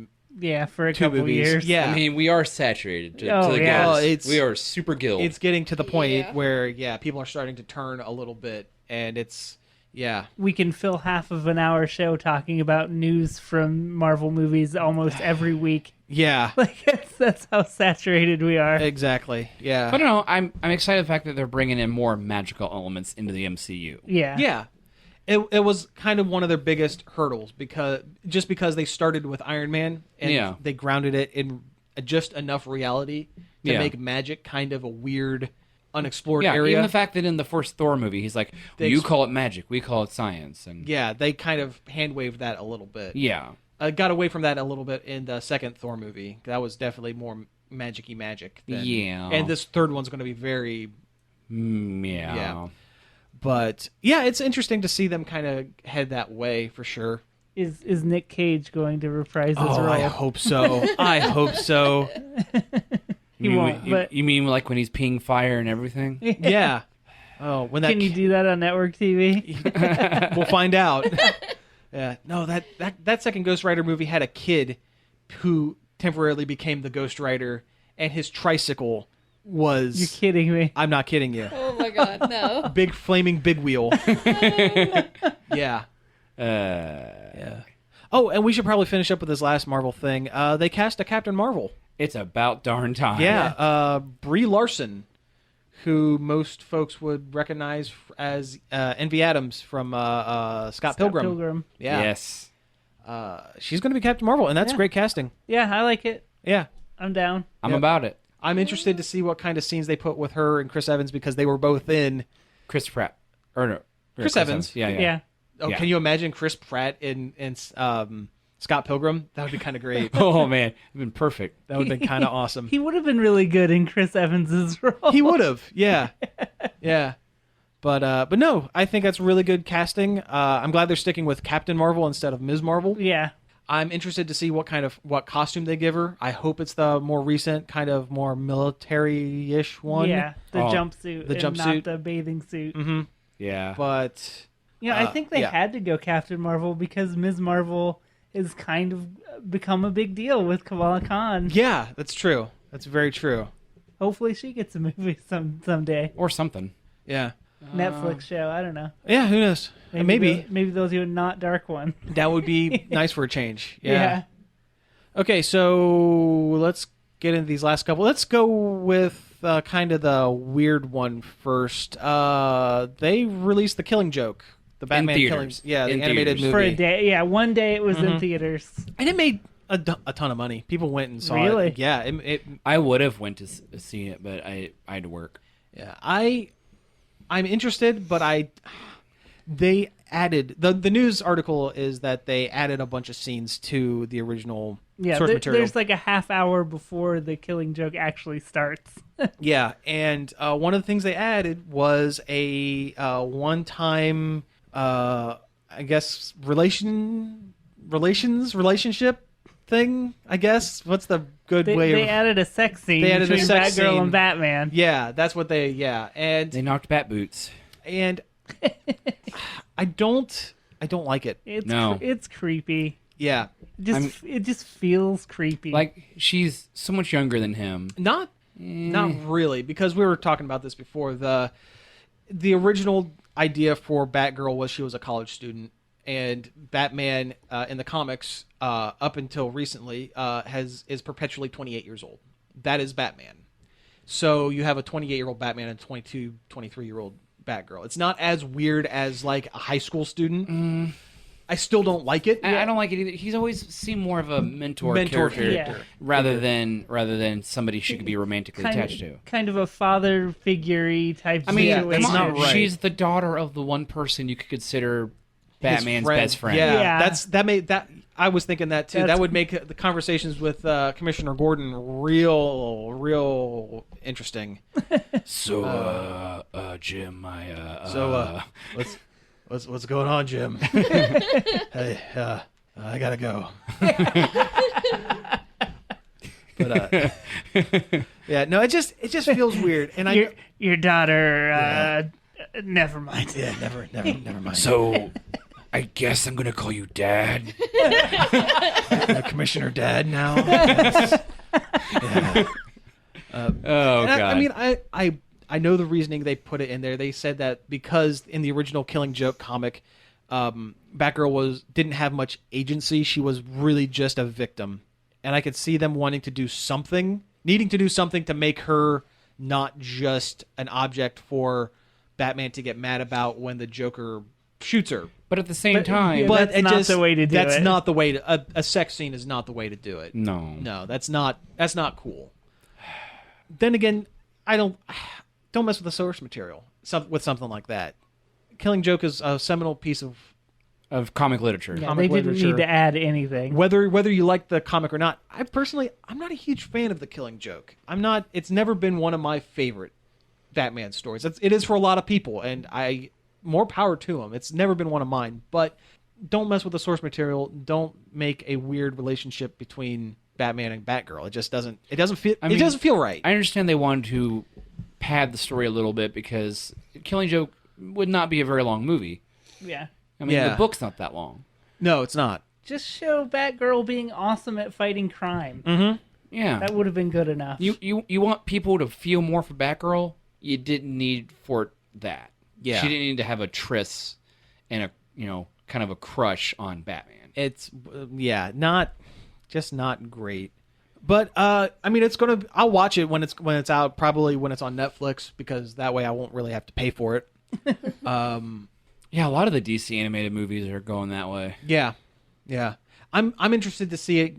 for a couple movies. years. Yeah. I mean, we are saturated to the gills. We are super gilled. It's getting to the point where, people are starting to turn a little bit, and it's, Yeah. We can fill half of an hour show talking about news from Marvel movies almost every week. Yeah. Like that's how saturated we are. Exactly. Yeah. But no, I'm excited the fact that they're bringing in more magical elements into the MCU. Yeah. Yeah. It was kind of one of their biggest hurdles because they started with Iron Man and they grounded it in just enough reality to make magic kind of a weird, unexplored area. Even the fact that in the first Thor movie, he's like, you call it magic, we call it science. And yeah, they kind of hand-waved that a little bit. Yeah. Got away from that a little bit in the second Thor movie. That was definitely more magic-y magic. Yeah. And this third one's going to be very... Yeah. But, yeah, it's interesting to see them kind of head that way, for sure. Is Nick Cage going to reprise his role? I hope so. I hope so. He won't, but... You mean like when he's peeing fire and everything? Yeah. Oh, when that Can you do that on network TV? We'll find out. Yeah. No, that second Ghost Rider movie had a kid who temporarily became the Ghost Rider, and his tricycle was... You're kidding me. I'm not kidding you. Oh my god, no. Big flaming big wheel. Yeah. Yeah. Oh, and we should probably finish up with this last Marvel thing. They cast a Captain Marvel. It's about darn time. Yeah. Brie Larson, who most folks would recognize as Envy Adams from Scott Pilgrim. Yeah. Yes. She's going to be Captain Marvel, and that's great casting. Yeah, I like it. Yeah. I'm down. I'm about it. I'm interested to see what kind of scenes they put with her and Chris Evans because they were both in... Chris Pratt. Or no. Chris Evans. Yeah. Oh, Yeah. Can you imagine Chris Pratt in Scott Pilgrim? That would be kind of great. Oh, man. It'd been perfect. That would have been kind of awesome. He would have been really good in Chris Evans's role. He would have, yeah. Yeah. But no, I think that's really good casting. I'm glad they're sticking with Captain Marvel instead of Ms. Marvel. Yeah. I'm interested to see what costume they give her. I hope it's the more recent, kind of more military-ish one. Yeah, the jumpsuit. The and jumpsuit. not the bathing suit. Mm-hmm. Yeah. But... Yeah, I think they had to go Captain Marvel because Ms. Marvel has kind of become a big deal with Kamala Khan. Yeah, that's true. That's very true. Hopefully she gets a movie someday. Or something. Yeah. Netflix show, I don't know. Yeah, who knows? Maybe they'll do a not dark one. that would be nice for a change. Yeah. Okay, so let's get into these last couple. Let's go with kind of the weird one first. They released The Killing Joke, the Batman Killing. Yeah, the animated movie For a day. Yeah, one day it was in theaters. and it made a ton of money. People went and saw Really? it. Yeah, it I would have went to see it, but I had to work. Yeah, I'm interested, but they added the news article is that they added a bunch of scenes to the original source material. There's like a half hour before the Killing Joke actually starts. Yeah, and one of the things they added was a one-time, I guess, relationship thing. I guess what's the good way? They added a sex scene added a between sex Batgirl scene. and Batman. Yeah, that's what they. Yeah, and They knocked bat boots. I don't like it. It's creepy. Yeah, It just feels creepy. Like, she's so much younger than him. not really, because we were talking about this before. The original idea for Batgirl was she was a college student, and Batman in the comics up until recently is perpetually 28 years old. That is Batman. So you have a 28-year-old Batman and a 23-year-old Batgirl. It's not as weird as like a high school student. I still don't like it. I don't like it either. He's always seemed more of a mentor character Yeah. rather than somebody she could be romantically attached to. Kind of a father figure-y type I mean, situation. that's not right. She's the daughter of the one person you could consider Batman's best friend. Yeah, that I was thinking that too. That's- That would make the conversations with Commissioner Gordon real interesting. So, Jim, What's going on, Jim? Hey, I gotta go. But yeah, no, it just feels weird, and your daughter. Never mind. Yeah, never mind. So, I guess I'm gonna call you Dad. Commissioner Dad now. Yes. Yeah. Oh God! I mean, I I know the reasoning they put it in there. They said that because in the original Killing Joke comic, Batgirl didn't have much agency. She was really just a victim. And I could see them needing to do something to make her not just an object for Batman to get mad about when the Joker shoots her. But at the same time, yeah, that's not the way to do it. That's not the way to a sex scene is not the way to do it. no, That's not cool. Then again, don't mess with the source material with something like that. Killing Joke is a seminal piece of comic literature. Yeah, comic they didn't literature. need to add anything. Whether you like the comic or not, I'm not a huge fan of the Killing Joke. It's never been one of my favorite Batman stories. It is for a lot of people, and more power to them. It's never been one of mine, but don't mess with the source material. Don't make a weird relationship between Batman and Batgirl. It just doesn't feel right. I understand they wanted to pad the story a little bit because Killing Joke would not be a very long movie. Yeah. I mean, Yeah. the book's not that long. No, it's not. Just show Batgirl being awesome at fighting crime. Mm-hmm. Yeah. That would have been good enough. You want people to feel more for Batgirl? You didn't need for that. Yeah. She didn't need to have a tryst and a kind of a crush on Batman. It's not great. But I'll watch it when it's out, probably when it's on Netflix, because that way I won't really have to pay for it. Yeah, a lot of the DC animated movies are going that way. Yeah. I'm interested to see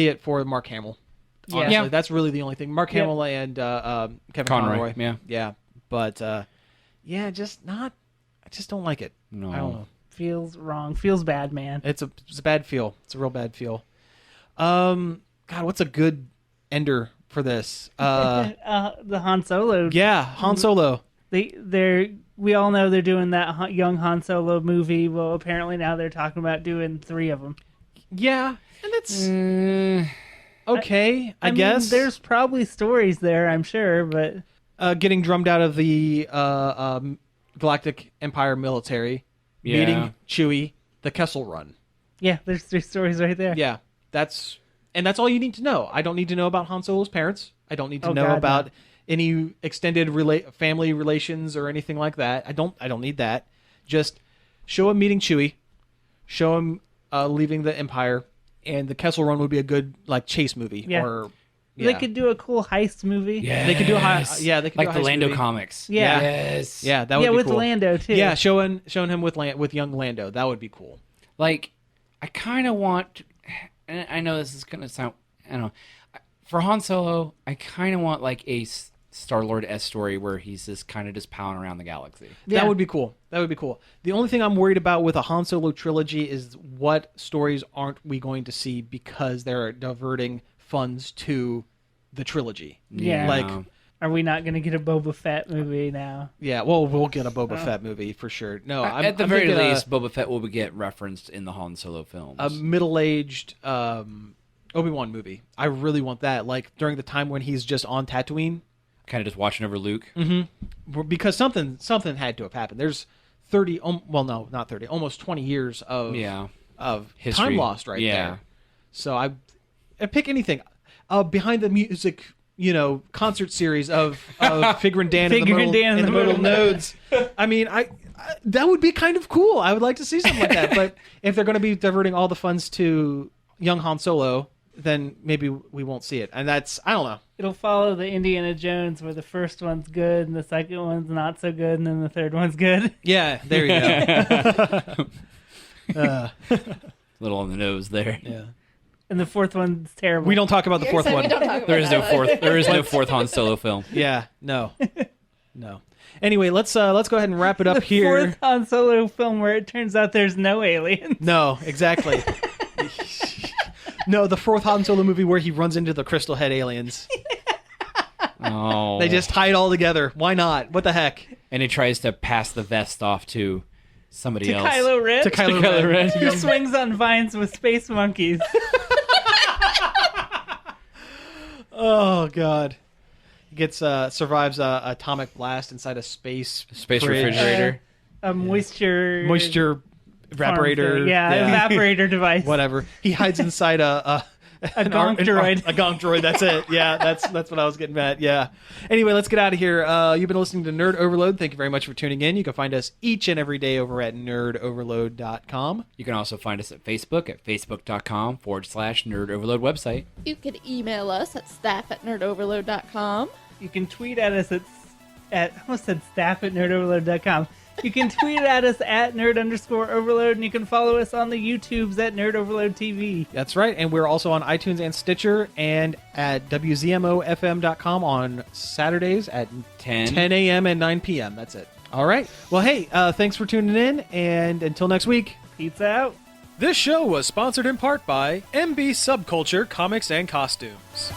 it for Mark Hamill. Yeah. Honestly, Yeah. that's really the only thing. Mark Yep. Hamill and Kevin Conroy, Conroy. yeah. But I just don't like it. No. I don't know. Feels wrong. Feels bad, man. It's a bad feel. It's a real bad feel. God, what's a good ender for this? The Han Solo. Yeah, Han Solo. We all know they're doing that young Han Solo movie. Well, apparently now they're talking about doing 3 of them. Yeah, and it's okay, I mean, guess. there's probably stories there, I'm sure, but Getting drummed out of the Galactic Empire military, Yeah. meeting Chewie, the Kessel Run. yeah, there's 3 stories right there. Yeah, that's all you need to know. I don't need to know about Han Solo's parents. I don't need to know God, about no. any extended family relations or anything like that. I don't need that. Just show him meeting Chewie, show him leaving the Empire, and the Kessel Run would be a good chase movie. Yeah. Or They could do a cool heist movie. Yeah. They could do they could like do a the heist Lando movie. comics. Yeah. Yes. Yeah, that would be with cool. Lando too. Yeah, showing him with young Lando. That would be cool. Like, I kind of want, and I know this is going to sound, I don't know. For Han Solo, I kind of want a Star-Lord-esque story where he's just kind of just pounding around the galaxy. Yeah. That would be cool. The only thing I'm worried about with a Han Solo trilogy is what stories aren't we going to see because they're diverting funds to the trilogy. Yeah. Are we not going to get a Boba Fett movie now? Yeah, well, we'll get a Boba Fett movie for sure. No, At the very least, Boba Fett will get referenced in the Han Solo films. a middle-aged Obi-Wan movie. I really want that. During the time when he's just on Tatooine, kind of just watching over Luke. because something had to have happened. There's 30, not 30, almost 20 years of History. time lost right Yeah. there. So I pick anything. Behind the music, concert series of Figure and Dan Figure and Dan in the Modal Nodes. I mean, I that would be kind of cool. I would like to see something like that. But if they're going to be diverting all the funds to young Han Solo, then maybe we won't see it. And that's, I don't know. It'll follow the Indiana Jones where the first one's good and the second one's not so good and then the third one's good. Yeah, there you go. Little on the nose there. Yeah. And the fourth one's terrible. We don't talk about the fourth So we one. don't talk about There is no that. fourth. There is no fourth Han Solo film. Yeah, no. Anyway, let's go ahead and wrap it up the here. fourth Han Solo film where it turns out there's no aliens. No, exactly. No, the fourth Han Solo movie where he runs into the Crystal Head aliens. Oh. They just tie it all together. Why not? What the heck? And he tries to pass the vest off to somebody To else. Kylo Ren. To Kylo Kylo Ren. Ren. Who swings on vines with space monkeys. Oh God. He gets survives a atomic blast inside a space Space fridge. refrigerator. A moisture Moisture farm evaporator. thing. Yeah, evaporator device. Whatever. He hides inside a A gonk droid. A gonk droid. That's it. Yeah, that's what I was getting at. Yeah. Anyway, let's get out of here. You've been listening to Nerd Overload. Thank you very much for tuning in. You can find us each and every day over at nerdoverload.com. You can also find us at Facebook at facebook.com/Nerd Overload website. You can email us at staff@nerdoverload.com. You can tweet at us at I almost said staff at nerdoverload.com. You can tweet at us at nerd_overload, and you can follow us on the YouTubes at Nerd Overload TV. That's right. And we're also on iTunes and Stitcher and at WZMOFM.com on Saturdays at 10 a.m. and 9 p.m. That's it. All right. Well, hey, thanks for tuning in. And until next week. Pizza out. This show was sponsored in part by MB Subculture Comics and Costumes.